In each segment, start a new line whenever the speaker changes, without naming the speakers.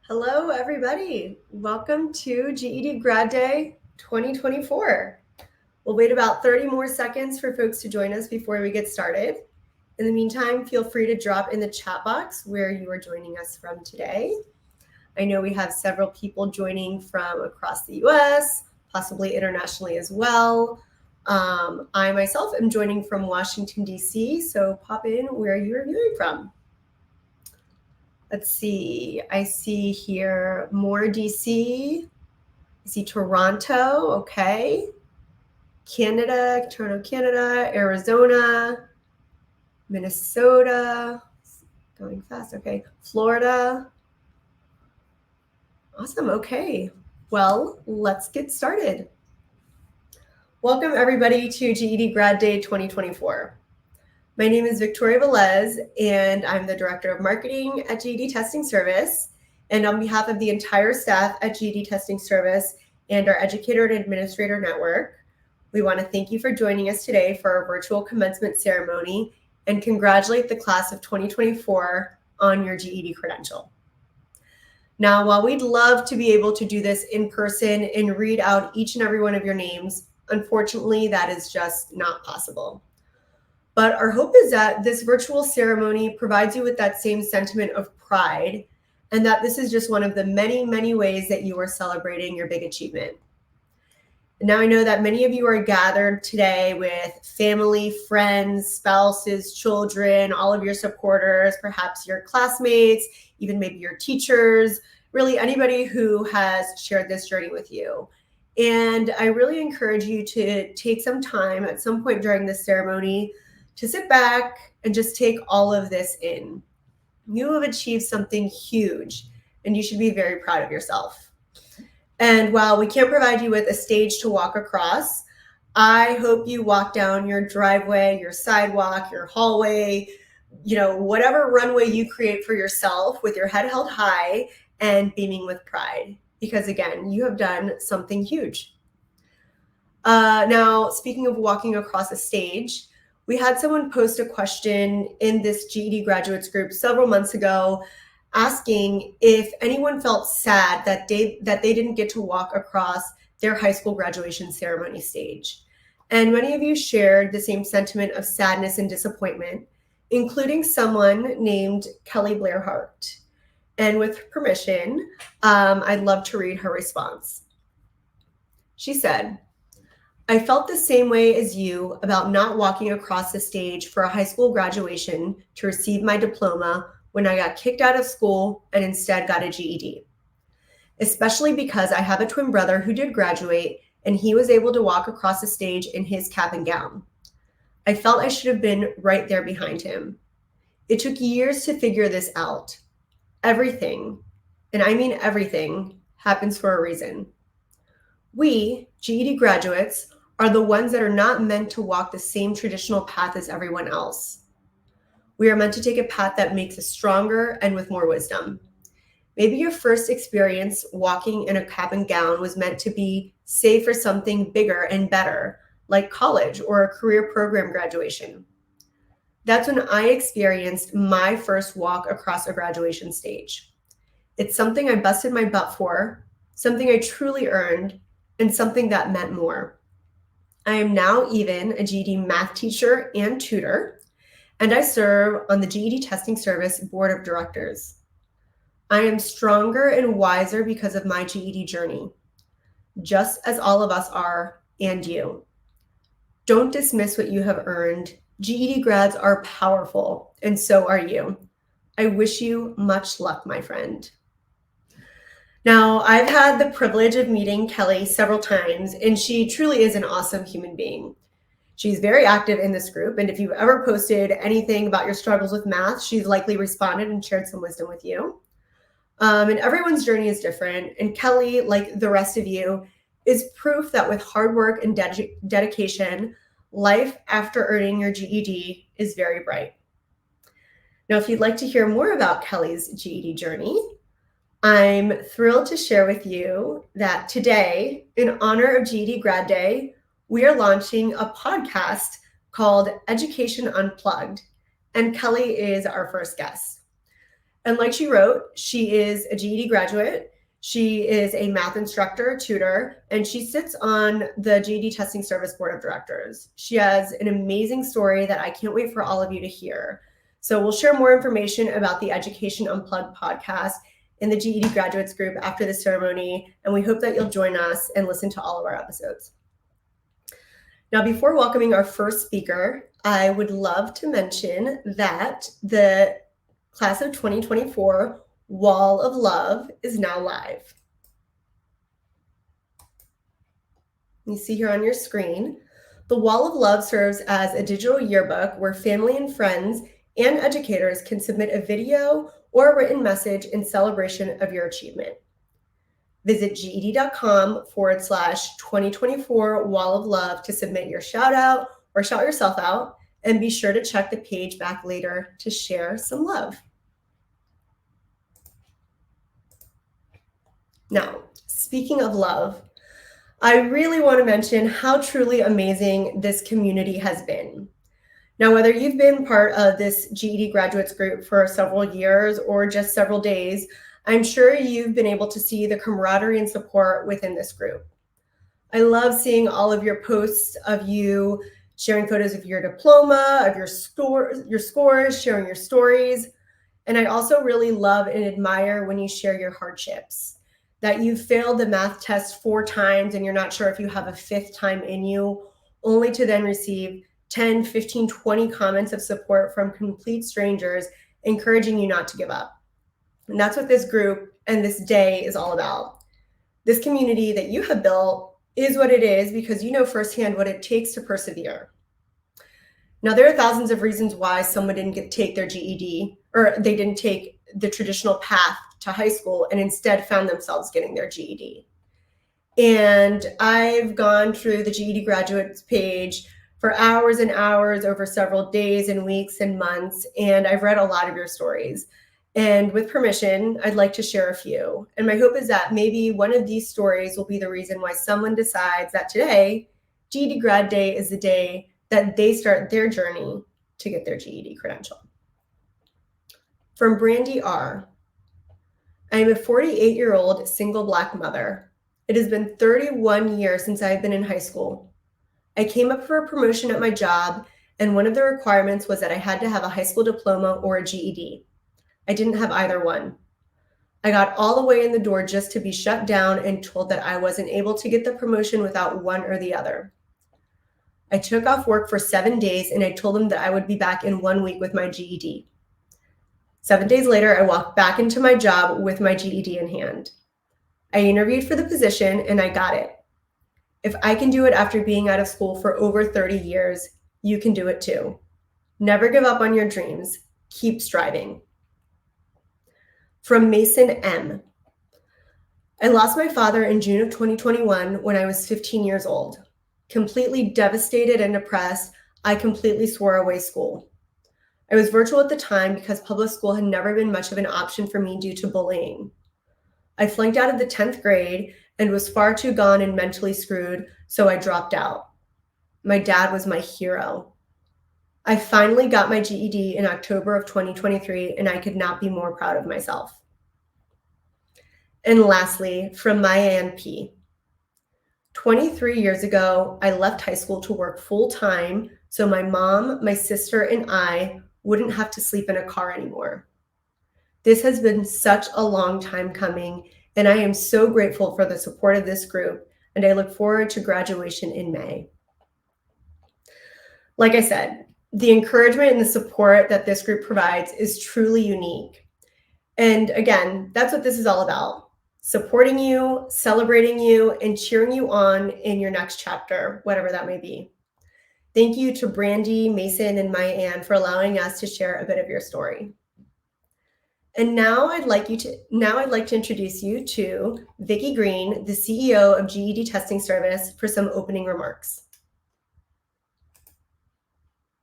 Hello, everybody. Welcome to GED Grad Day 2024. We'll wait about 30 more seconds for folks to join us before we get started. In the meantime, feel free to drop in the chat box where you are joining us from today. I know we have several people joining from across the US, possibly internationally as well. I myself am joining from Washington, D.C., so pop in where you're viewing from. Let's see, I see here more DC. I see Toronto, okay. Canada, Toronto, Canada, Arizona, Minnesota, going fast, okay. Florida. Awesome, okay. Well, let's get started. Welcome everybody to GED Grad Day 2024. My name is Victoria Velez, and I'm the Director of Marketing at GED Testing Service. And on behalf of the entire staff at GED Testing Service and our Educator and Administrator Network, we want to thank you for joining us today for our virtual commencement ceremony and congratulate the class of 2024 on your GED credential. Now, while we'd love to be able to do this in person and read out each and every one of your names, unfortunately, that is just not possible. But our hope is that this virtual ceremony provides you with that same sentiment of pride, and that this is just one of the many, many ways that you are celebrating your big achievement. And now I know that many of you are gathered today with family, friends, spouses, children, all of your supporters, perhaps your classmates, even maybe your teachers, really anybody who has shared this journey with you. And I really encourage you to take some time at some point during this ceremony to sit back and just take all of this in. You have achieved something huge, and you should be very proud of yourself. And while we can't provide you with a stage to walk across, I hope you walk down your driveway, your sidewalk, your hallway, whatever runway you create for yourself with your head held high and beaming with pride. Because again, you have done something huge. Now, speaking of walking across a stage, we had someone post a question in this GED graduates group several months ago asking if anyone felt sad that they didn't get to walk across their high school graduation ceremony stage. And many of you shared the same sentiment of sadness and disappointment, including someone named Kelly Blairhart. And with permission, I'd love to read her response. She said, "I felt the same way as you about not walking across the stage for a high school graduation to receive my diploma when I got kicked out of school and instead got a GED. Especially because I have a twin brother who did graduate and he was able to walk across the stage in his cap and gown. I felt I should have been right there behind him. It took years to figure this out. Everything, and I mean everything, happens for a reason. We, GED graduates, are the ones that are not meant to walk the same traditional path as everyone else. We are meant to take a path that makes us stronger and with more wisdom. Maybe your first experience walking in a cap and gown was meant to be saved for something bigger and better, like college or a career program graduation. That's when I experienced my first walk across a graduation stage. It's something I busted my butt for, something I truly earned, and something that meant more. I am now even a GED math teacher and tutor, and I serve on the GED Testing Service Board of Directors. I am stronger and wiser because of my GED journey, just as all of us are, and you. Don't dismiss what you have earned. GED grads are powerful, and so are you. I wish you much luck, my friend." Now, I've had the privilege of meeting Kelly several times, and she truly is an awesome human being. She's very active in this group, and if you've ever posted anything about your struggles with math, she's likely responded and shared some wisdom with you. And everyone's journey is different, and Kelly, like the rest of you, is proof that with hard work and dedication, life after earning your GED is very bright. Now, if you'd like to hear more about Kelly's GED journey, I'm thrilled to share with you that today, in honor of GED Grad Day, we are launching a podcast called Education Unplugged, and Kelly is our first guest. And like she wrote, she is a GED graduate. She is a math instructor, tutor, and she sits on the GED Testing Service Board of Directors. She has an amazing story that I can't wait for all of you to hear. So we'll share more information about the Education Unplugged podcast in the GED Graduates group after the ceremony, and we hope that you'll join us and listen to all of our episodes. Now, before welcoming our first speaker, I would love to mention that the Class of 2024 Wall of Love is now live. You see here on your screen, the Wall of Love serves as a digital yearbook where family and friends and educators can submit a video or a written message in celebration of your achievement. Visit GED.com/2024 Wall of Love to submit your shout out or shout yourself out, and be sure to check the page back later to share some love. Now, speaking of love, I really want to mention how truly amazing this community has been. Now, whether you've been part of this GED graduates group for several years or just several days, I'm sure you've been able to see the camaraderie and support within this group. I love seeing all of your posts of you sharing photos of your diploma, of your scores, sharing your stories. And I also really love and admire when you share your hardships, that you failed the math test 4 times and you're not sure if you have a 5th time in you, only to then receive 10, 15, 20 comments of support from complete strangers encouraging you not to give up. And that's what this group and this day is all about. This community that you have built is what it is because you know firsthand what it takes to persevere. Now, there are thousands of reasons why someone didn't take their GED, or they didn't take the traditional path to high school and instead found themselves getting their GED. And I've gone through the GED graduates page for hours and hours over several days and weeks and months, and I've read a lot of your stories. And with permission, I'd like to share a few. And my hope is that maybe one of these stories will be the reason why someone decides that today, GED Grad Day, is the day that they start their journey to get their GED credential. From Brandy R. I am a 48-year-old single Black mother. It has been 31 years since I've been in high school. I came up for a promotion at my job, and one of the requirements was that I had to have a high school diploma or a GED. I didn't have either one. I got all the way in the door just to be shut down and told that I wasn't able to get the promotion without one or the other. I took off work for 7 days, and I told them that I would be back in 1 week with my GED. 7 days later, I walked back into my job with my GED in hand. I interviewed for the position, and I got it. If I can do it after being out of school for over 30 years, you can do it too. Never give up on your dreams. Keep striving. From Mason M. I lost my father in June of 2021 when I was 15 years old. Completely devastated and depressed, I completely swore away school. I was virtual at the time because public school had never been much of an option for me due to bullying. I flunked out of the 10th grade and was far too gone and mentally screwed, so I dropped out. My dad was my hero. I finally got my GED in October of 2023, and I could not be more proud of myself. And lastly, from Maya Ann P. 23 years ago, I left high school to work full-time so my mom, my sister, and I wouldn't have to sleep in a car anymore. This has been such a long time coming, and I am so grateful for the support of this group, and I look forward to graduation in May. Like I said, the encouragement and the support that this group provides is truly unique. And again, that's what this is all about. Supporting you, celebrating you, and cheering you on in your next chapter, whatever that may be. Thank you to Brandy, Mason, and Maya Ann for allowing us to share a bit of your story. And now I'd like to introduce you to Vicki Green, the CEO of GED Testing Service, for some opening remarks.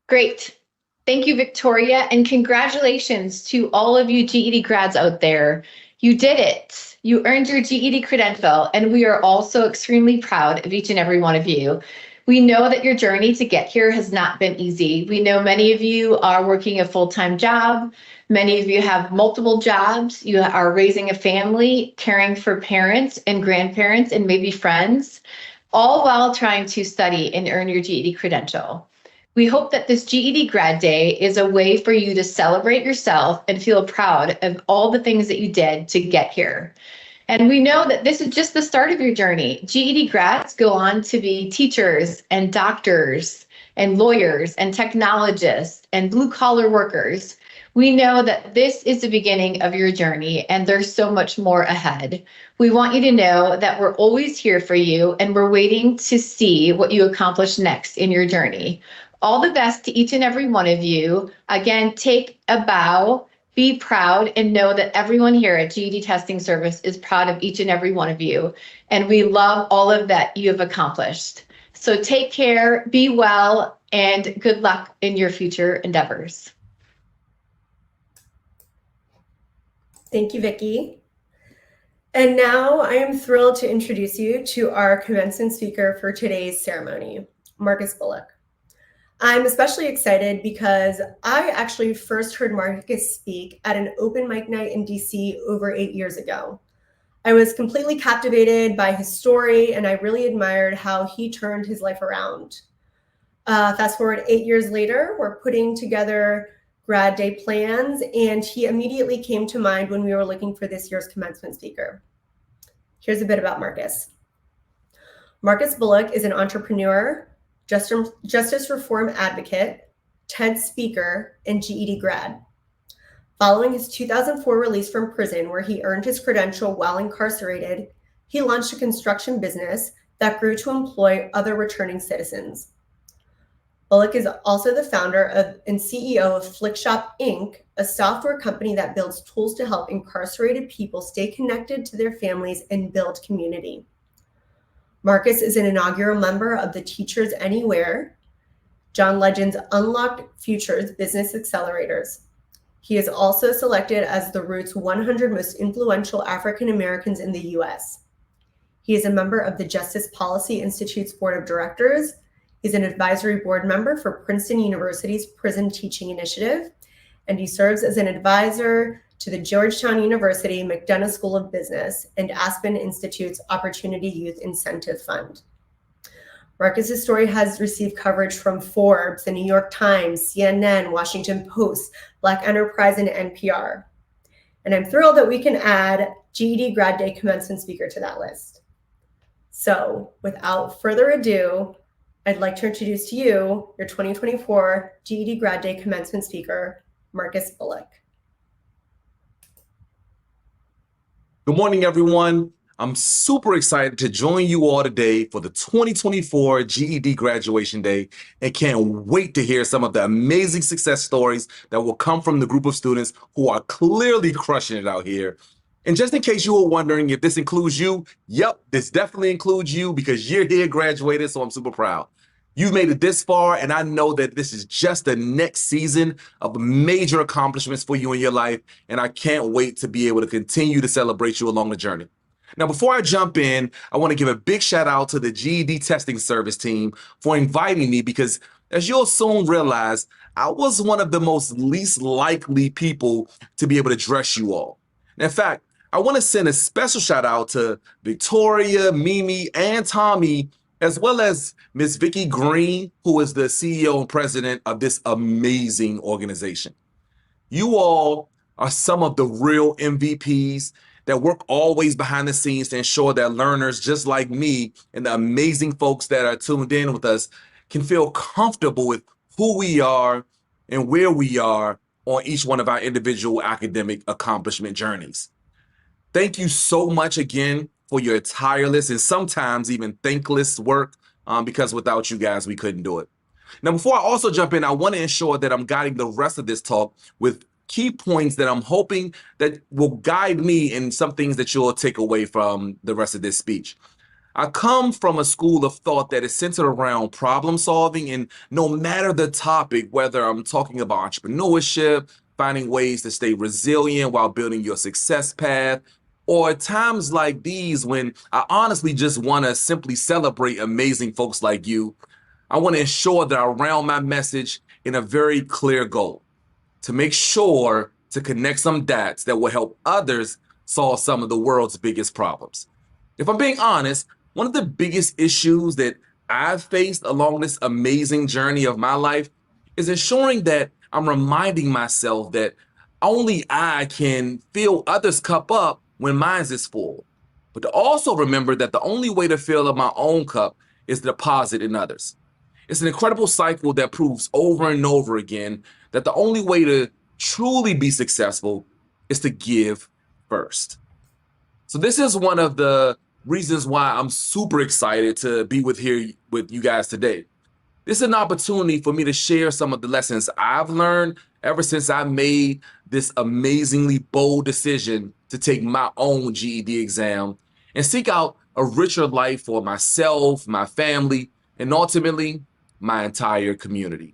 Great. Thank you, Victoria, and congratulations to all of you GED grads out there. You did it. You earned your GED credential, and we are also extremely proud of each and every one of you. We know that your journey to get here has not been easy. We know many of you are working a full-time job. Many of you have multiple jobs. You are raising a family, caring for parents and grandparents and maybe friends, all while trying to study and earn your GED credential. We hope that this GED Grad Day is a way for you to celebrate yourself and feel proud of all the things that you did to get here. And we know that this is just the start of your journey. GED grads go on to be teachers and doctors and lawyers and technologists and blue collar workers. We know that this is the beginning of your journey and there's so much more ahead. We want you to know that we're always here for you and we're waiting to see what you accomplish next in your journey. All the best to each and every one of you. Again, take a bow. Be proud and know that everyone here at GED Testing Service is proud of each and every one of you. And we love all of that you have accomplished. So take care, be well, and good luck in your future endeavors.
Thank you, Vicki. And now I am thrilled to introduce you to our commencement speaker for today's ceremony, Marcus Bullock. I'm especially excited because I actually first heard Marcus speak at an open mic night in DC over 8 years ago. I was completely captivated by his story and I really admired how he turned his life around. Fast forward 8 years later, we're putting together grad day plans and he immediately came to mind when we were looking for this year's commencement speaker. Here's a bit about Marcus. Marcus Bullock is an entrepreneur, justice reform advocate, TED speaker, and GED grad. Following his 2004 release from prison, where he earned his credential while incarcerated, he launched a construction business that grew to employ other returning citizens. Bullock is also the founder and CEO of Flickshop Inc., a software company that builds tools to help incarcerated people stay connected to their families and build community. Marcus is an inaugural member of the Teachers Anywhere, John Legend's Unlocked Futures Business Accelerators. He is also selected as the Roots 100 Most Influential African Americans in the U.S. He is a member of the Justice Policy Institute's Board of Directors. He's an advisory board member for Princeton University's Prison Teaching Initiative, and he serves as an advisor to the Georgetown University McDonough School of Business and Aspen Institute's Opportunity Youth Incentive Fund. Marcus's story has received coverage from Forbes, the New York Times, CNN, Washington Post, Black Enterprise, and NPR. And I'm thrilled that we can add GED Grad Day commencement speaker to that list. So without further ado, I'd like to introduce to you your 2024 GED Grad Day commencement speaker, Marcus Bullock.
Good morning, everyone. I'm super excited to join you all today for the 2024 GED Graduation Day and can't wait to hear some of the amazing success stories that will come from the group of students who are clearly crushing it out here. And just in case you were wondering if this includes you, yep, this definitely includes you because you're here graduated, so I'm super proud. You've made it this far, and I know that this is just the next season of major accomplishments for you in your life, and I can't wait to be able to continue to celebrate you along the journey. Now, before I jump in, I want to give a big shout out to the GED Testing Service team for inviting me because, as you'll soon realize, I was one of the most least likely people to be able to dress you all. In fact, I want to send a special shout out to Victoria, Mimi, and Tommy, as well as Ms. Vicki Green, who is the CEO and president of this amazing organization. You all are some of the real MVPs that work always behind the scenes to ensure that learners just like me and the amazing folks that are tuned in with us can feel comfortable with who we are and where we are on each one of our individual academic accomplishment journeys. Thank you so much again for your tireless and sometimes even thankless work because without you guys, we couldn't do it. Now, before I also jump in, I want to ensure that I'm guiding the rest of this talk with key points that I'm hoping that will guide me in some things that you'll take away from the rest of this speech. I come from a school of thought that is centered around problem solving, and no matter the topic, whether I'm talking about entrepreneurship, finding ways to stay resilient while building your success path, or at times like these when I honestly just want to simply celebrate amazing folks like you, I want to ensure that I round my message in a very clear goal to make sure to connect some dots that will help others solve some of the world's biggest problems. If I'm being honest, one of the biggest issues that I've faced along this amazing journey of my life is ensuring that I'm reminding myself that only I can fill others' cup up when mine is full. But to also remember that the only way to fill up my own cup is to deposit in others. It's an incredible cycle that proves over and over again that the only way to truly be successful is to give first. So this is one of the reasons why I'm super excited to be here with you guys today. This is an opportunity for me to share some of the lessons I've learned ever since I made this amazingly bold decision to take my own GED exam and seek out a richer life for myself, my family, and ultimately my entire community.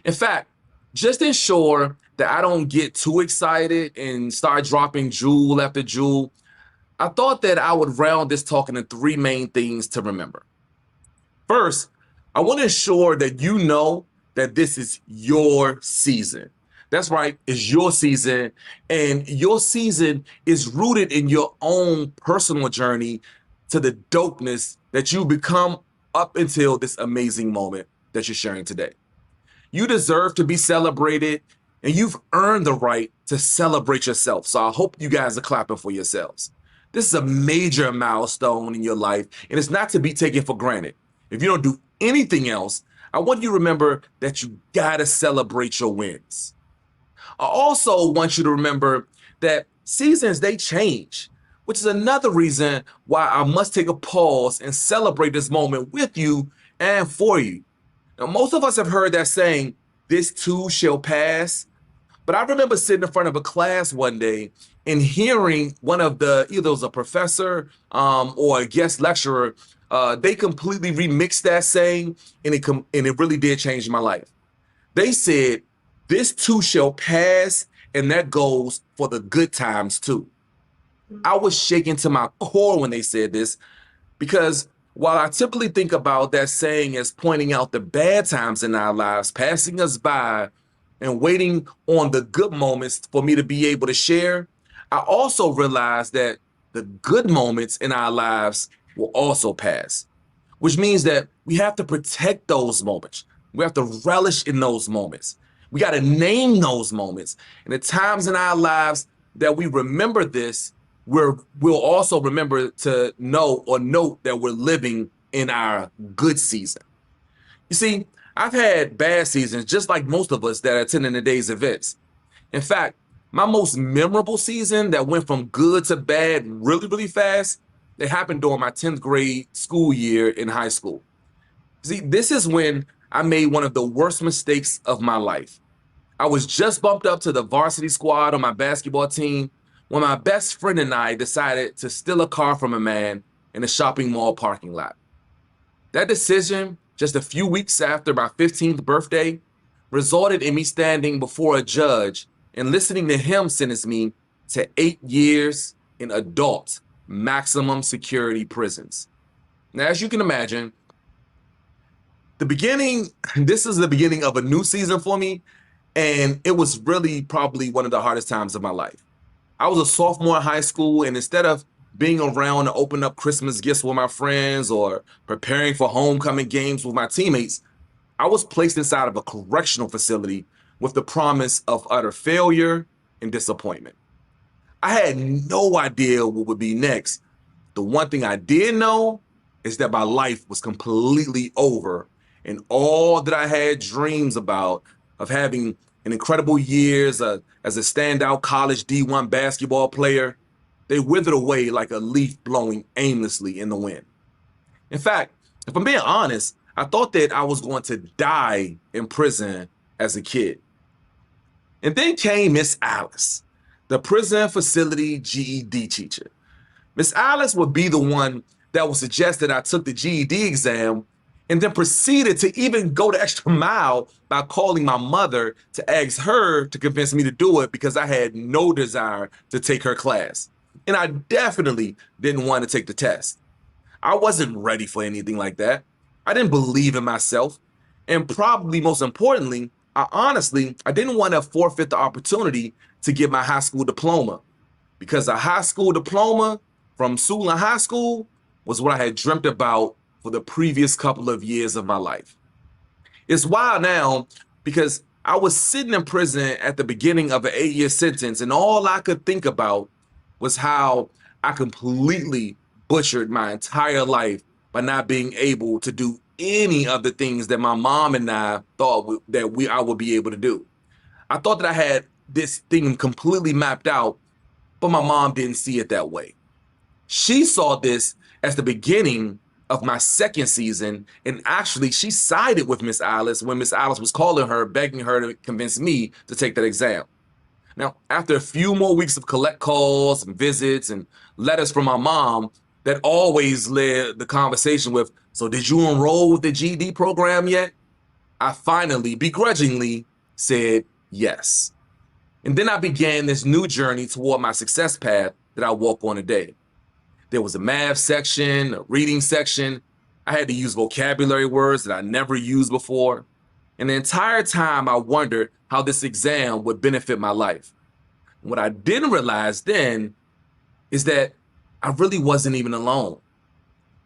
In fact, just ensure that I don't get too excited and start dropping jewel after jewel, I thought that I would round this talk into three main things to remember. First, I want to ensure that you know that this is your season. That's right, it's your season, and your season is rooted in your own personal journey to the dopeness that you become up until this amazing moment that you're sharing today. You deserve to be celebrated, and you've earned the right to celebrate yourself. So I hope you guys are clapping for yourselves. This is a major milestone in your life, and it's not to be taken for granted. If you don't do anything else, I want you to remember that you gotta celebrate your wins. I also want you to remember that seasons, they change, which is another reason why I must take a pause and celebrate this moment with you and for you. Now, most of us have heard that saying, this too shall pass. But I remember sitting in front of a class one day and hearing one of either it was a professor or a guest lecturer, they completely remixed that saying, and it really did change my life. They said, this too shall pass, and that goes for the good times too. I was shaken to my core when they said this, because while I typically think about that saying as pointing out the bad times in our lives, passing us by and waiting on the good moments for me to be able to share, I also realized that the good moments in our lives will also pass, which means that we have to protect those moments. We have to relish in those moments. We got to name those moments. And the times in our lives that we remember this, we'll also remember to know or note that we're living in our good season. You see, I've had bad seasons, just like most of us that are attending today's events. In fact, my most memorable season that went from good to bad really, really fast, it happened during my 10th grade school year in high school. See, this is when I made one of the worst mistakes of my life. I was just bumped up to the varsity squad on my basketball team when my best friend and I decided to steal a car from a man in a shopping mall parking lot. That decision, just a few weeks after my 15th birthday, resulted in me standing before a judge and listening to him sentence me to 8 years in adult maximum security prisons. Now, as you can imagine, this is the beginning of a new season for me, and it was really probably one of the hardest times of my life. I was a sophomore in high school, and instead of being around to open up Christmas gifts with my friends or preparing for homecoming games with my teammates, I was placed inside of a correctional facility with the promise of utter failure and disappointment. I had no idea what would be next. The one thing I did know is that my life was completely over, and all that I had dreams about of having an incredible years as a standout college D1 basketball player, they withered away like a leaf blowing aimlessly in the wind. In fact, if I'm being honest, I thought that I was going to die in prison as a kid. And then came Miss Alice, the prison facility GED teacher. Miss Alice would be the one that would suggest that I took the GED exam and then proceeded to even go the extra mile by calling my mother to ask her to convince me to do it because I had no desire to take her class. And I definitely didn't want to take the test. I wasn't ready for anything like that. I didn't believe in myself. And probably most importantly, I didn't want to forfeit the opportunity to get my high school diploma, because a high school diploma from Suland High School was what I had dreamt about for the previous couple of years of my life. It's wild now because I was sitting in prison at the beginning of an 8-year sentence, and all I could think about was how I completely butchered my entire life by not being able to do any of the things that my mom and I thought I would be able to do. I thought that I had this thing completely mapped out, but my mom didn't see it that way. She saw this as the beginning of my second season, and actually she sided with Miss Alice when Miss Alice was calling her, begging her to convince me to take that exam. Now, after a few more weeks of collect calls and visits and letters from my mom, that always led the conversation with, so did you enroll with the GED program yet? I finally, begrudgingly, said yes. And then I began this new journey toward my success path that I walk on today. There was a math section, a reading section. I had to use vocabulary words that I never used before. And the entire time I wondered how this exam would benefit my life. What I didn't realize then is that I really wasn't even alone.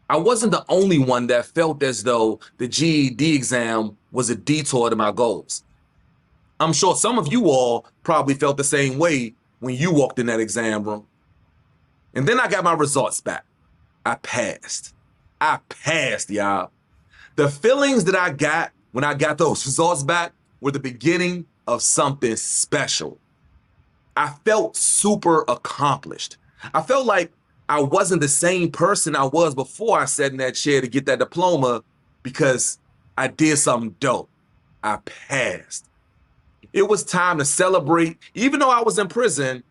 I wasn't the only one that felt as though the GED exam was a detour to my goals. I'm sure some of you all probably felt the same way when you walked in that exam room. And then I got my results back. I passed. I passed, y'all. The feelings that I got when I got those results back were the beginning of something special. I felt super accomplished. I felt like I wasn't the same person I was before I sat in that chair to get that diploma, because I did something dope. I passed. It was time to celebrate. Even though I was in prison,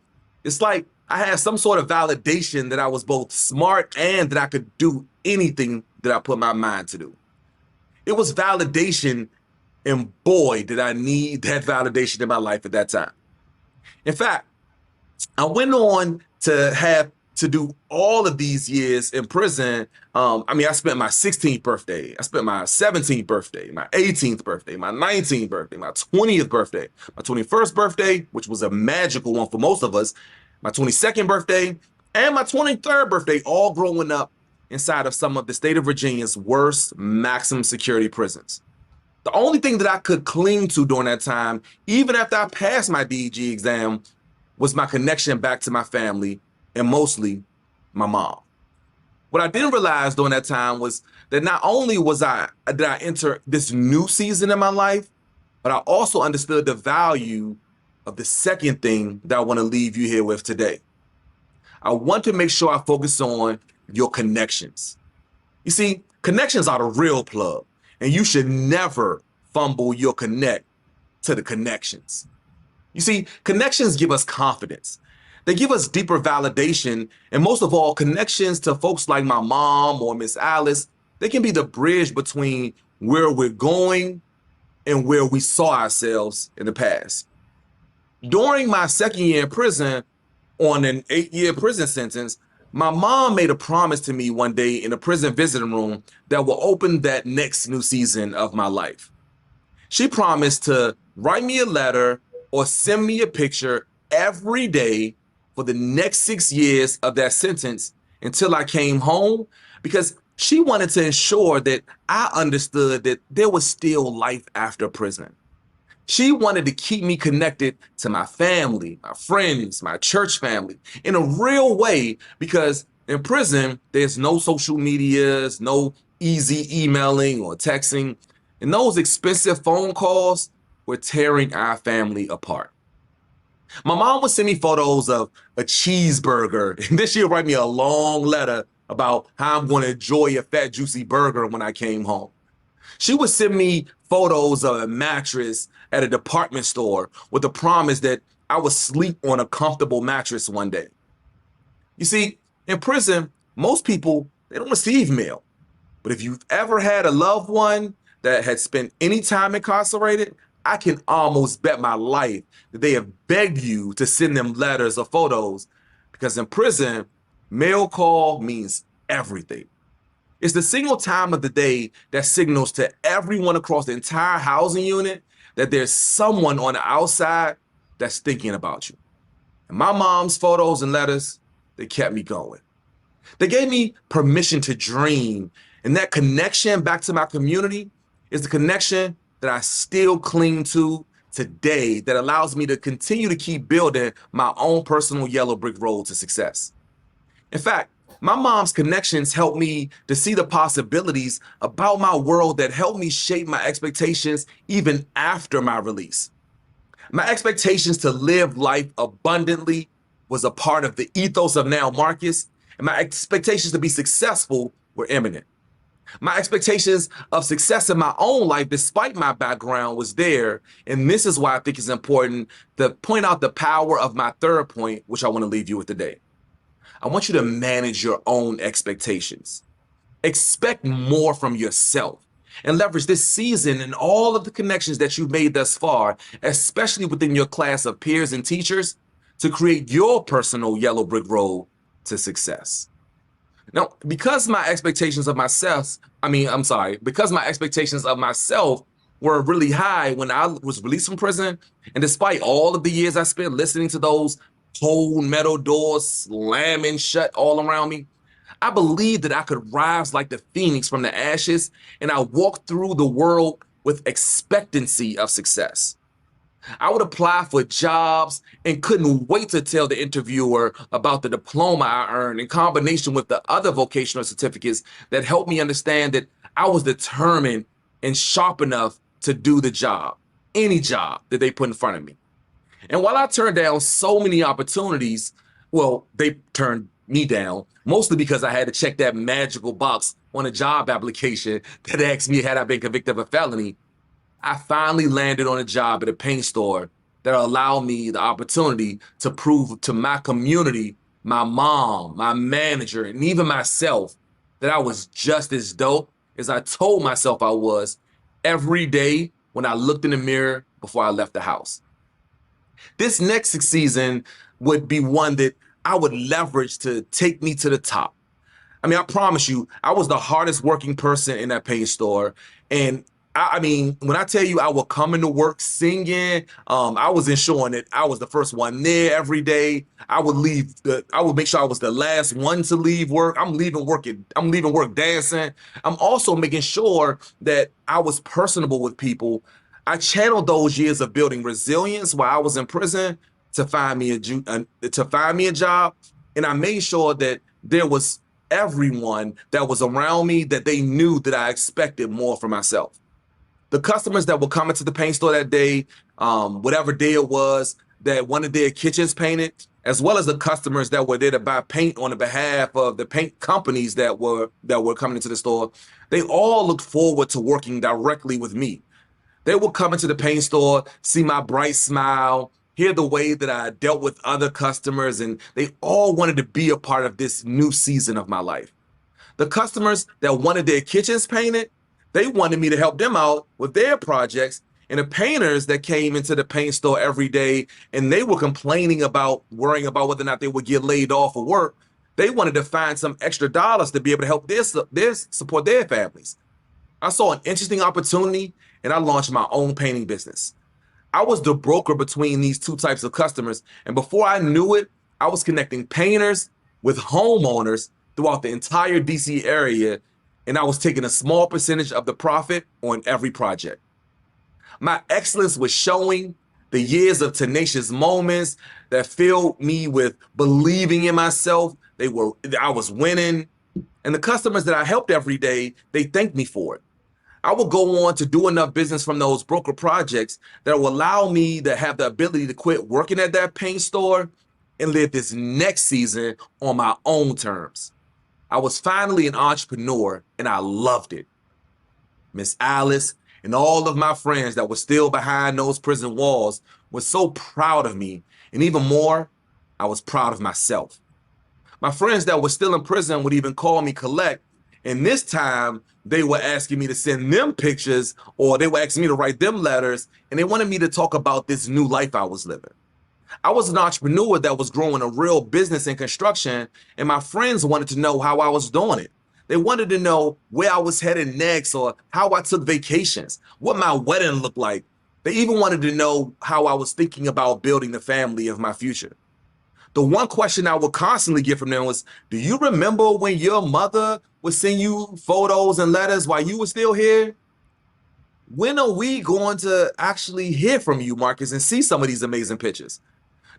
it's like I had some sort of validation that I was both smart and that I could do anything that I put my mind to do. It was validation, and boy, did I need that validation in my life at that time. In fact, I went on to have to do all of these years in prison. I spent my 16th birthday, I spent my 17th birthday, my 18th birthday, my 19th birthday, my 20th birthday, my 21st birthday, which was a magical one for most of us, my 22nd birthday, and my 23rd birthday, all growing up inside of some of the state of Virginia's worst maximum security prisons. The only thing that I could cling to during that time, even after I passed my DEG exam, was my connection back to my family, and mostly my mom. What I didn't realize during that time was that not only did I enter this new season in my life, but I also understood the value of the second thing that I want to leave you here with today. I want to make sure I focus on your connections. You see, connections are the real plug, and you should never fumble your connect to the connections. You see, connections give us confidence. They give us deeper validation, and most of all, connections to folks like my mom or Miss Alice, they can be the bridge between where we're going and where we saw ourselves in the past. During my second year in prison, on an 8-year prison sentence, my mom made a promise to me one day in a prison visiting room that will open that next new season of my life. She promised to write me a letter or send me a picture every day for the next 6 years of that sentence until I came home, because she wanted to ensure that I understood that there was still life after prison. She wanted to keep me connected to my family, my friends, my church family in a real way, because in prison, there's no social medias, no easy emailing or texting, and those expensive phone calls were tearing our family apart. My mom would send me photos of a cheeseburger, and then she'd write me a long letter about how I'm going to enjoy a fat, juicy burger when I came home. She would send me photos of a mattress at a department store with the promise that I would sleep on a comfortable mattress one day. You see, in prison, most people, they don't receive mail. But if you've ever had a loved one that had spent any time incarcerated, I can almost bet my life that they have begged you to send them letters or photos, because in prison, mail call means everything. It's the single time of the day that signals to everyone across the entire housing unit that there's someone on the outside that's thinking about you. And my mom's photos and letters, they kept me going. They gave me permission to dream. And that connection back to my community is the connection that I still cling to today that allows me to continue to keep building my own personal yellow brick road to success. In fact, my mom's connections helped me to see the possibilities about my world that helped me shape my expectations even after my release. My expectations to live life abundantly was a part of the ethos of Now Marcus, and my expectations to be successful were imminent. My expectations of success in my own life, despite my background, was there, and this is why I think it's important to point out the power of my third point, which I want to leave you with today. I want you to manage your own expectations. Expect more from yourself and leverage this season and all of the connections that you've made thus far, especially within your class of peers and teachers, to create your personal yellow brick road to success. Now, because my expectations of myself were really high when I was released from prison, and despite all of the years I spent listening to those cold metal doors slamming shut all around me, I believed that I could rise like the phoenix from the ashes, and I walked through the world with expectancy of success. I would apply for jobs and couldn't wait to tell the interviewer about the diploma I earned in combination with the other vocational certificates that helped me understand that I was determined and sharp enough to do the job, any job that they put in front of me. And while I turned down so many opportunities, well, they turned me down, mostly because I had to check that magical box on a job application that asked me had I been convicted of a felony. I finally landed on a job at a paint store that allowed me the opportunity to prove to my community, my mom, my manager, and even myself that I was just as dope as I told myself I was every day when I looked in the mirror before I left the house. This next season would be one that I would leverage to take me to the top. I mean, I promise you, I was the hardest working person in that paint store. And I mean, when I tell you I would come into work singing, I was ensuring that I was the first one there every day. I would make sure I was the last one to leave work. I'm leaving work dancing. I'm also making sure that I was personable with people. I channeled those years of building resilience while I was in prison to find me a job. And I made sure that there was everyone that was around me that they knew that I expected more from myself. The customers that were coming to the paint store that day, whatever day it was, that wanted their kitchens painted, as well as the customers that were there to buy paint on the behalf of the paint companies that were coming into the store, they all looked forward to working directly with me. They would come into the paint store, see my bright smile, hear the way that I dealt with other customers, and they all wanted to be a part of this new season of my life. The customers that wanted their kitchens painted, they wanted me to help them out with their projects. And the painters that came into the paint store every day and they were worrying about whether or not they would get laid off of work, they wanted to find some extra dollars to be able to help support their families. I saw an interesting opportunity and I launched my own painting business. I was the broker between these two types of customers. And before I knew it, I was connecting painters with homeowners throughout the entire DC area. And I was taking a small percentage of the profit on every project. My excellence was showing. The years of tenacious moments that filled me with believing in myself. I was winning. And the customers that I helped every day, they thanked me for it. I will go on to do enough business from those broker projects that will allow me to have the ability to quit working at that paint store and live this next season on my own terms. I was finally an entrepreneur and I loved it. Miss Alice and all of my friends that were still behind those prison walls were so proud of me. And even more, I was proud of myself. My friends that were still in prison would even call me collect. And this time they were asking me to send them pictures or they were asking me to write them letters. And they wanted me to talk about this new life I was living. I was an entrepreneur that was growing a real business in construction, and my friends wanted to know how I was doing it. They wanted to know where I was headed next or how I took vacations, what my wedding looked like. They even wanted to know how I was thinking about building the family of my future. The one question I would constantly get from them was, do you remember when your mother would send you photos and letters while you were still here? When are we going to actually hear from you, Marcus, and see some of these amazing pictures?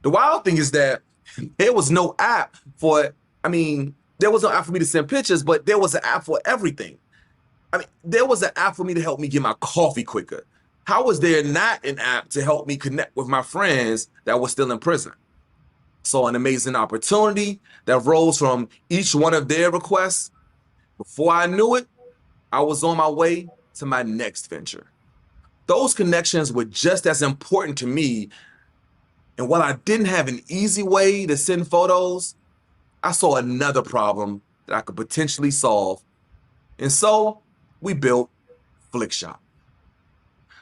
The wild thing is that there was no app for, there was no app for me to send pictures, but there was an app for everything. There was an app for me to help me get my coffee quicker. How was there not an app to help me connect with my friends that were still in prison? So an amazing opportunity that rose from each one of their requests. Before I knew it, I was on my way to my next venture. Those connections were just as important to me. And while I didn't have an easy way to send photos, I saw another problem that I could potentially solve. And so we built Flickshop.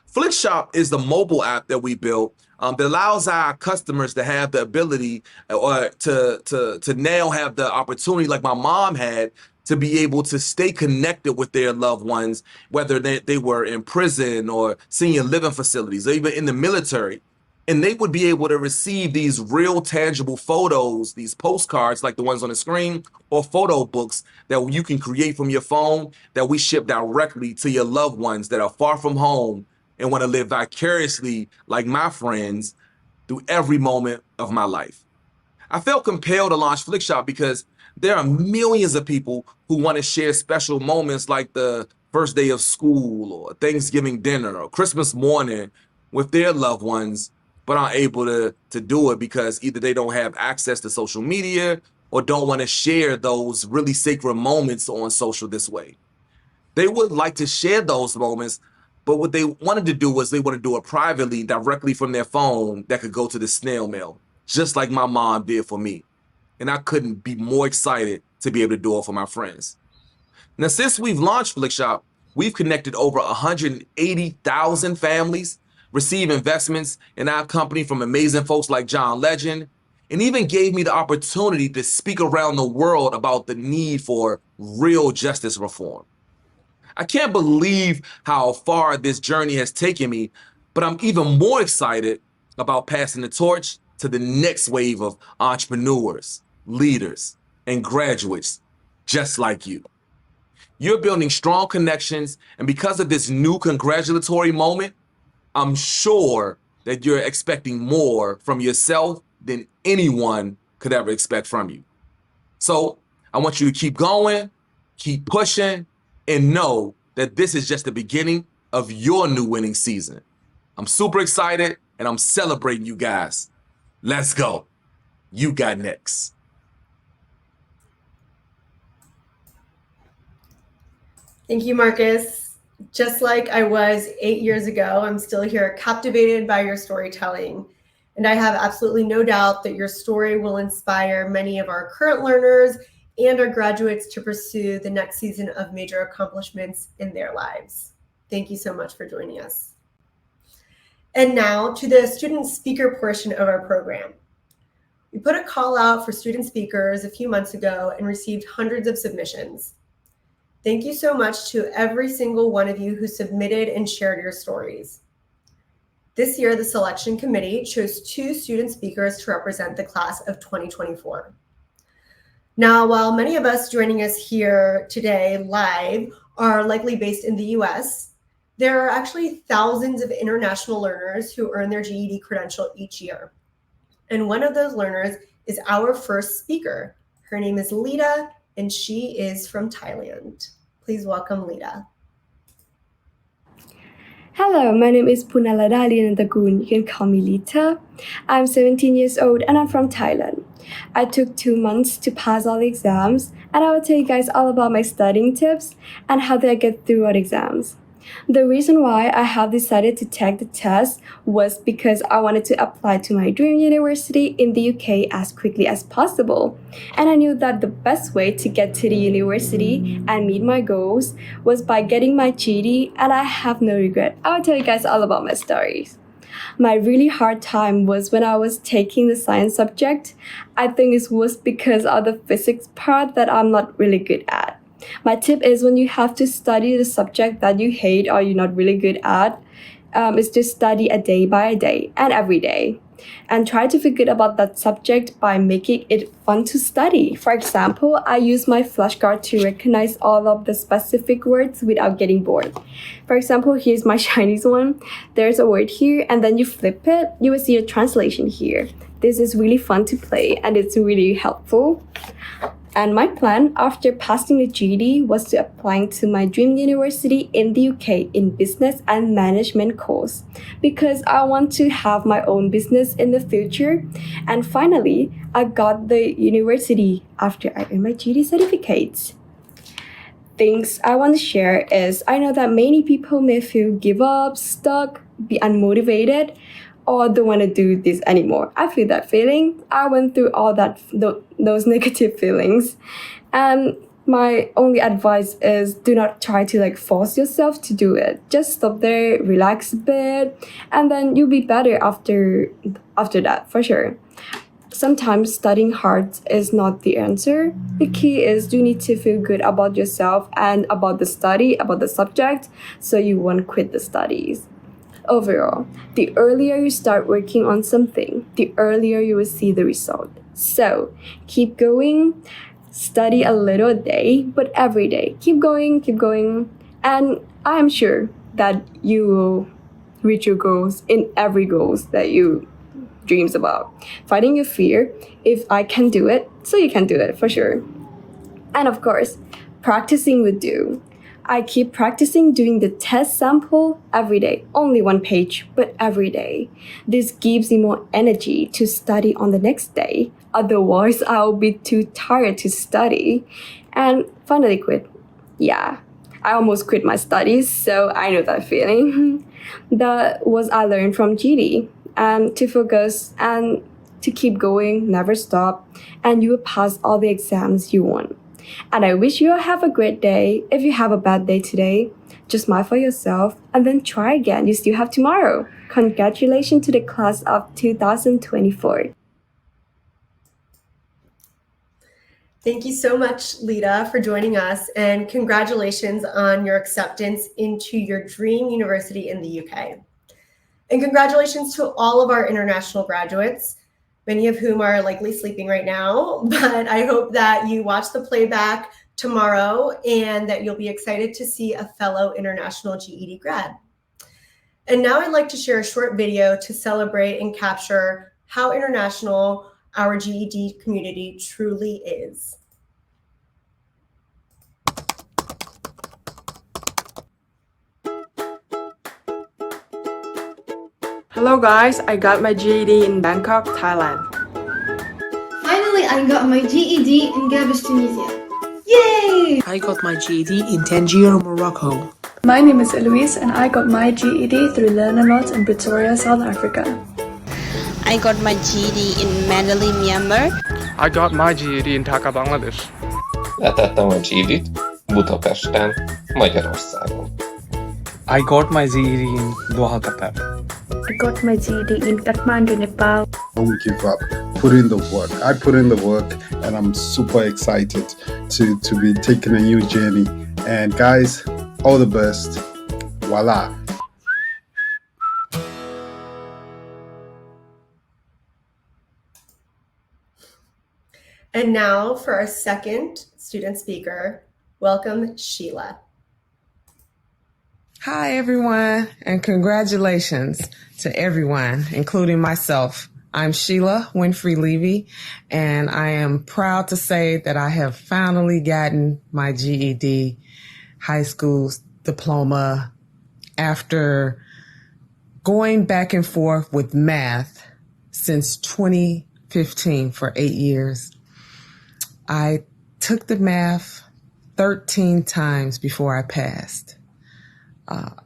Flickshop is the mobile app that we built that allows our customers to have the ability or to now have the opportunity, like my mom had, to be able to stay connected with their loved ones, whether they were in prison or senior living facilities or even in the military. And they would be able to receive these real tangible photos, these postcards like the ones on the screen, or photo books that you can create from your phone that we ship directly to your loved ones that are far from home and want to live vicariously like my friends through every moment of my life. I felt compelled to launch Flickshop because there are millions of people who want to share special moments like the first day of school or Thanksgiving dinner or Christmas morning with their loved ones, but aren't able to do it because either they don't have access to social media or don't want to share those really sacred moments on social this way. They would like to share those moments, but what they wanted to do was they want to do it privately, directly from their phone that could go to the snail mail, just like my mom did for me. And I couldn't be more excited to be able to do it for my friends. Now, since we've launched Flickshop, we've connected over 180,000 families, received investments in our company from amazing folks like John Legend, and even gave me the opportunity to speak around the world about the need for real justice reform. I can't believe how far this journey has taken me, but I'm even more excited about passing the torch to the next wave of entrepreneurs, leaders, and graduates just like you. You're building strong connections, and because of this new congratulatory moment, I'm sure that you're expecting more from yourself than anyone could ever expect from you. So I want you to keep going, keep pushing, and know that this is just the beginning of your new winning season. I'm super excited and I'm celebrating you guys. Let's go. You got next.
Thank you, Marcus. Just like I was 8 years ago, I'm still here captivated by your storytelling. And I have absolutely no doubt that your story will inspire many of our current learners and our graduates to pursue the next season of major accomplishments in their lives. Thank you so much for joining us. And now to the student speaker portion of our program. We put a call out for student speakers a few months ago and received hundreds of submissions. Thank you so much to every single one of you who submitted and shared your stories. This year, the selection committee chose 2 student speakers to represent the class of 2024. Now, while many of us joining us here today live are likely based in the US, there are actually thousands of international learners who earn their GED credential each year. And one of those learners is our first speaker. Her name is Lita, and she is from Thailand. Please welcome Lita.
Hello, my name is Punalada Linantagun. You can call me Lita. I'm 17 years old and I'm from Thailand. I took 2 months to pass all the exams, and I will tell you guys all about my studying tips and how did I get through all the exams. The reason why I have decided to take the test was because I wanted to apply to my dream university in the UK as quickly as possible. And I knew that the best way to get to the university and meet my goals was by getting my GED, and I have no regret. I will tell you guys all about my stories. My really hard time was when I was taking the science subject. I think it was because of the physics part that I'm not really good at. My tip is when you have to study the subject that you hate or you're not really good at, is to study a day by a day and every day. And try to feel good about that subject by making it fun to study. For example, I use my flashcard to recognize all of the specific words without getting bored. For example, here's my Chinese one. There's a word here, and then you flip it, you will see a translation here. This is really fun to play, and it's really helpful. And my plan after passing the GED was to apply to my dream university in the UK in business and management course because I want to have my own business in the future. And finally, I got the university after I earned my GED certificates. Things I want to share is I know that many people may feel give up, stuck, be unmotivated, or don't want to do this anymore. I feel that feeling. I went through all those negative feelings. And my only advice is do not try to force yourself to do it. Just stop there, relax a bit, and then you'll be better after that, for sure. Sometimes studying hard is not the answer. The key is you need to feel good about yourself and about the study, about the subject, so you won't quit the studies. Overall, the earlier you start working on something, the earlier you will see the result. So, keep going, study a little a day, but every day. Keep going, and I am sure that you will reach your goals in every goals that you dreams about. Fighting your fear, if I can do it, so you can do it for sure. And of course, practicing will do. I keep practicing doing the test sample every day, only one page, but every day. This gives me more energy to study on the next day. Otherwise, I'll be too tired to study. And finally quit. Yeah, I almost quit my studies, so I know that feeling. That was I learned from GED. And to focus and to keep going, never stop, and you will pass all the exams you want. And I wish you all have a great day. If you have a bad day today, just smile for yourself and then try again. You still have tomorrow. Congratulations to the class of 2024.
Thank you so much, Lita, for joining us, and congratulations on your acceptance into your dream university in the UK. And congratulations to all of our international graduates, many of whom are likely sleeping right now, but I hope that you watch the playback tomorrow and that you'll be excited to see a fellow international GED grad. And now I'd like to share a short video to celebrate and capture how international our GED community truly is.
Hello guys, I got my GED in Bangkok, Thailand.
Finally, I got my GED in Gabes, Tunisia. Yay!
I got my GED in Tangier, Morocco.
My name is Eloise and I got my GED through Learn a Lot in Pretoria, South Africa.
I got my GED in Mandalay, Myanmar.
I got my GED in Dhaka, Bangladesh.
Letettem a GED-t Budapesten, Magyarországon.
I got my GED in Doha, Qatar.
I got my GED in Kathmandu, Nepal.
Don't give up. Put in the work. I put in the work and I'm super excited to be taking a new journey. And guys, all the best. Voila.
And now for our second student speaker, welcome Sheila.
Hi, everyone, and congratulations to everyone, including myself. I'm Sheila Winfrey Levy, and I am proud to say that I have finally gotten my GED high school diploma after going back and forth with math since 2015 for 8 years. I took the math 13 times before I passed.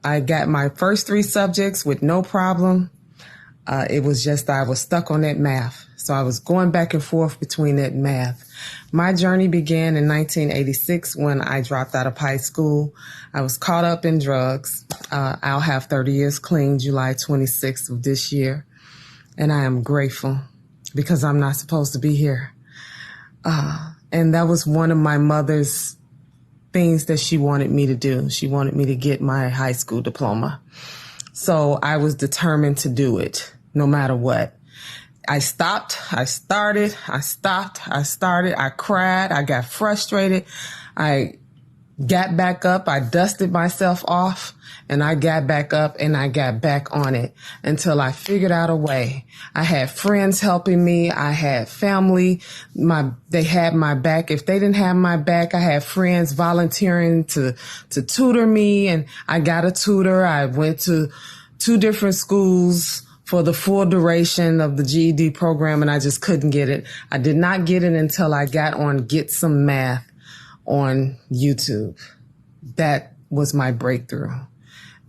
I got my first 3 subjects with no problem. It was just I was stuck on that math. So I was going back and forth between that math. My journey began in 1986 when I dropped out of high school. I was caught up in drugs. I'll have 30 years clean July 26th of this year. And I am grateful because I'm not supposed to be here. And that was one of my mother's things that she wanted me to do. She wanted me to get my high school diploma. So I was determined to do it no matter what. I stopped, I started, I stopped, I started, I cried, I got frustrated. I got back up, I dusted myself off, and I got back up and I got back on it until I figured out a way. I had friends helping me. I had family. They had my back. If they didn't have my back, I had friends volunteering to tutor me, and I got a tutor. I went to 2 different schools for the full duration of the GED program, and I just couldn't get it. I did not get it until I got on Get Some Math on YouTube. That was my breakthrough.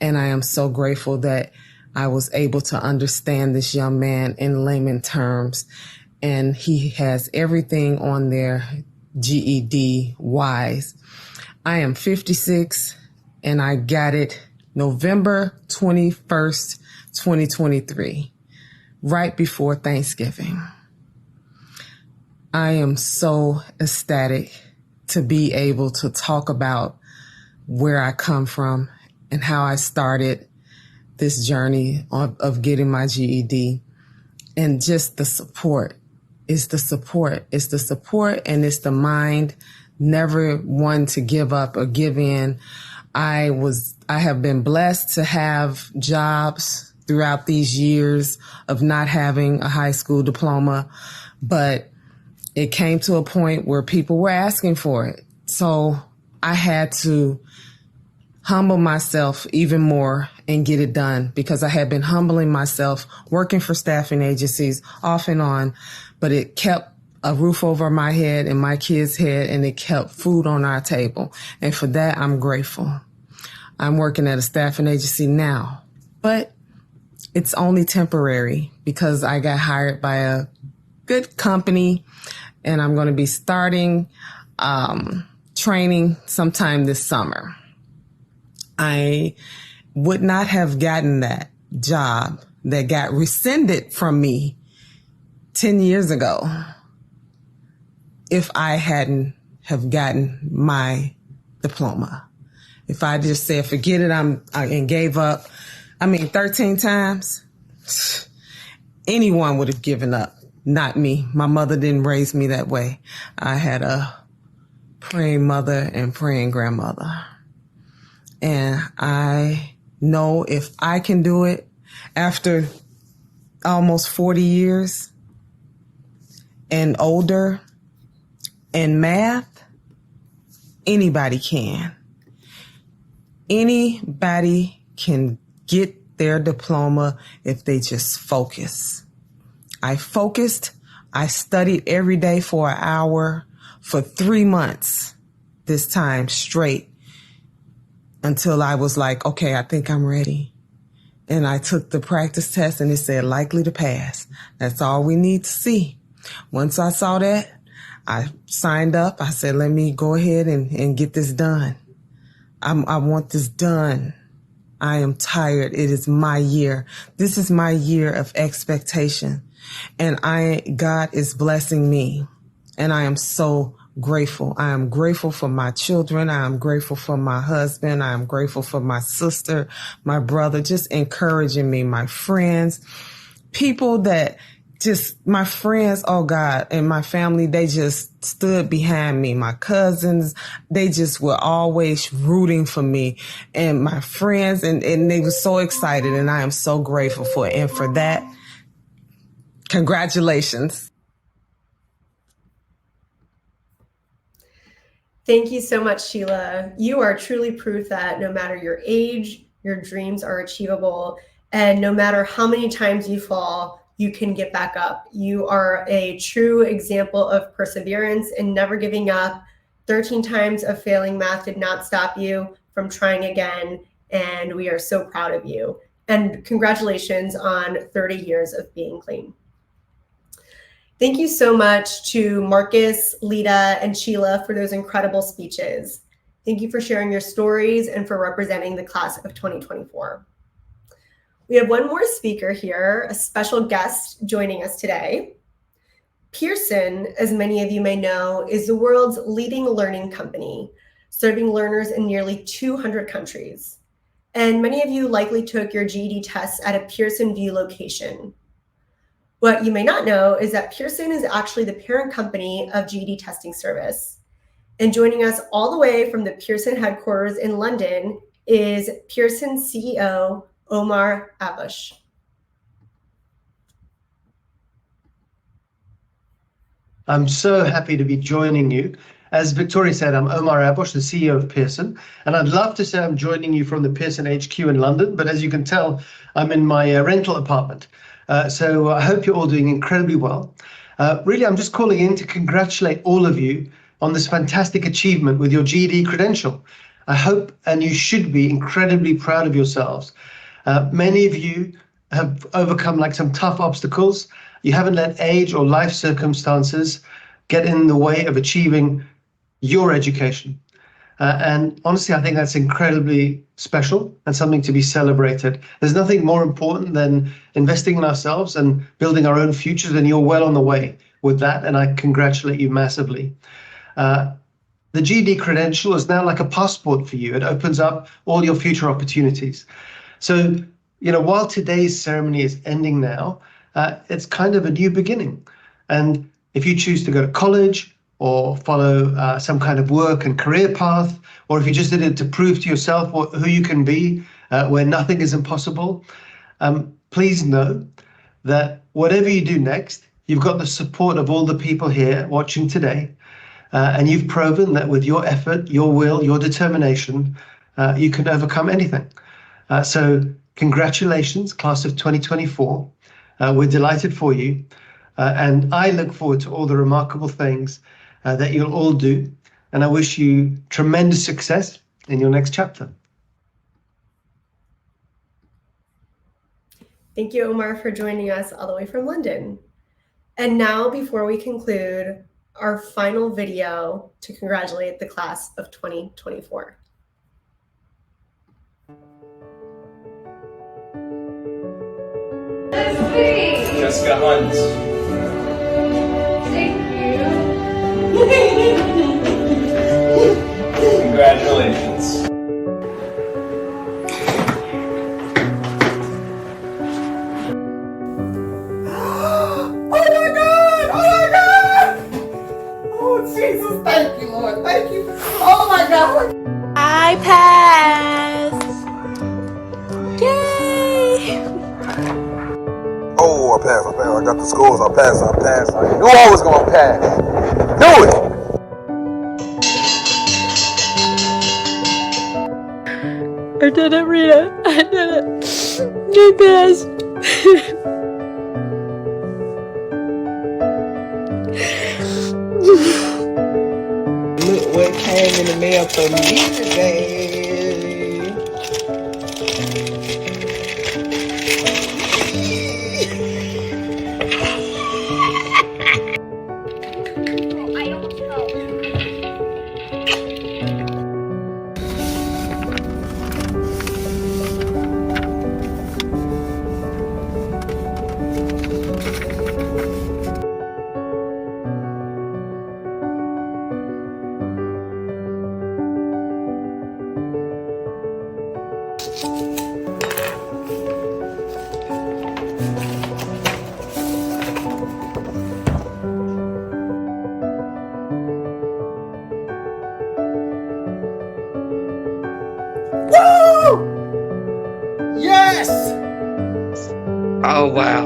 And I am so grateful that I was able to understand this young man in layman terms. And he has everything on there GED wise. I am 56 and I got it November 21st, 2023, right before Thanksgiving. I am so ecstatic to be able to talk about where I come from and how I started this journey of getting my GED, and just the support. It's the support. It's the support, and it's the mind, never one to give up or give in. I have been blessed to have jobs throughout these years of not having a high school diploma, but it came to a point where people were asking for it. So I had to humble myself even more and get it done, because I had been humbling myself, working for staffing agencies off and on, but it kept a roof over my head and my kids' head, and it kept food on our table. And for that, I'm grateful. I'm working at a staffing agency now, but it's only temporary because I got hired by a good company, and I'm going to be starting training sometime this summer. I would not have gotten that job that got rescinded from me 10 years ago if I hadn't have gotten my diploma. If I just said, forget it, and gave up, 13 times, anyone would have given up, not me. My mother didn't raise me that way. I had a praying mother and praying grandmother. And I know if I can do it after almost 40 years and older in math, anybody can. Anybody can get their diploma if they just focus. I focused. I studied every day for an hour for 3 months this time straight, until I was like, okay, I think I'm ready. And I took the practice test and it said likely to pass. That's all we need to see. Once I saw that, I signed up. I said, let me go ahead and get this done. I want this done. I am tired. It is my year. This is my year of expectation. And God is blessing me. And I am so grateful. I am grateful for my children. I am grateful for my husband. I am grateful for my sister, my brother, just encouraging me, my friends, people that my friends, oh God, and my family, they just stood behind me. My cousins, they just were always rooting for me, and my friends, and they were so excited, and I am so grateful for it. And for that, congratulations.
Thank you so much, Sheila. You are truly proof that no matter your age, your dreams are achievable. And no matter how many times you fall, you can get back up. You are a true example of perseverance and never giving up. 13 times of failing math did not stop you from trying again. And we are so proud of you. And congratulations on 30 years of being clean. Thank you so much to Marcus, Lita, and Sheila for those incredible speeches. Thank you for sharing your stories and for representing the class of 2024. We have one more speaker here, a special guest joining us today. Pearson, as many of you may know, is the world's leading learning company. serving learners in nearly 200 countries. And many of you likely took your GED tests at a Pearson VUE location. What you may not know is that Pearson is actually the parent company of GED Testing Service. And joining us all the way from the Pearson headquarters in London is Pearson CEO Omar Abush.
I'm so happy to be joining you. As Victoria said, I'm Omar Abush, the CEO of Pearson, and I'd love to say I'm joining you from the Pearson HQ in London, but as you can tell, I'm in my rental apartment. So I hope you're all doing incredibly well. Really, I'm just calling in to congratulate all of you on this fantastic achievement with your GED credential. I hope, and you should be, incredibly proud of yourselves. Many of you have overcome like some tough obstacles. You haven't let age or life circumstances get in the way of achieving your education. And honestly, I think that's incredibly special and something to be celebrated. There's nothing more important than investing in ourselves and building our own futures, and you're well on the way with that, and I congratulate you massively. The GED credential is now like a passport for you. It opens up all your future opportunities. So, while today's ceremony is ending now, it's kind of a new beginning. And if you choose to go to college or follow some kind of work and career path, or if you just did it to prove to yourself who you can be, where nothing is impossible, please know that whatever you do next, you've got the support of all the people here watching today. And you've proven that with your effort, your will, your determination, you can overcome anything. So congratulations, class of 2024. We're delighted for you. And I look forward to all the remarkable things that you'll all do. And I wish you tremendous success in your next chapter.
Thank you, Omar, for joining us all the way from London. And now, before we conclude, our final video to congratulate the class of 2024.
Jessica Hunt.
Thank you.
Congratulations.
Jesus, thank you, Lord. Thank you. Oh my God.
I passed. Yay!
Oh, I passed. I got the scores. I passed. I knew I was going to pass. Knew it.
I did it, Rita. I did it. I passed.
Look what came in the mail for me today. Yes!
Oh, wow.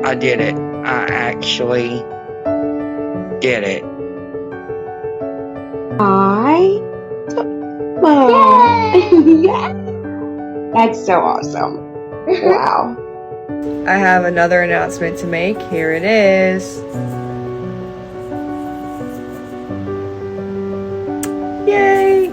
I did it. I actually did it.
Yeah. That's so awesome. Wow.
I have another announcement to make. Here it is. Yay!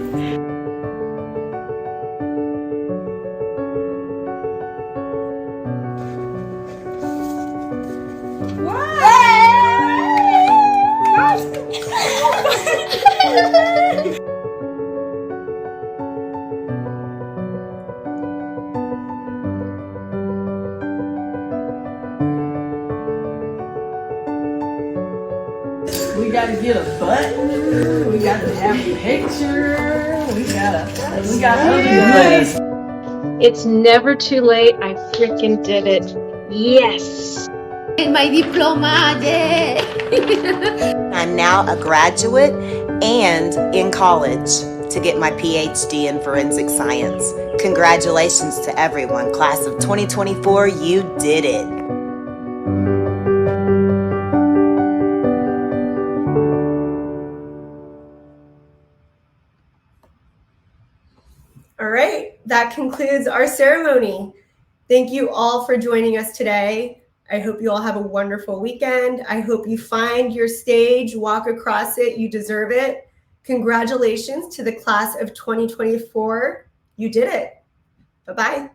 We gotta get a button. We gotta have a picture. We got other goodies.
It's never too late. I freaking did it. Yes.
And my diploma, yay!
I'm now a graduate and in college to get my PhD in forensic science. Congratulations to everyone. Class of 2024, you did it.
All right, that concludes our ceremony. Thank you all for joining us today. I hope you all have a wonderful weekend. I hope you find your stage, walk across it, you deserve it. Congratulations to the class of 2024. You did it. Bye-bye.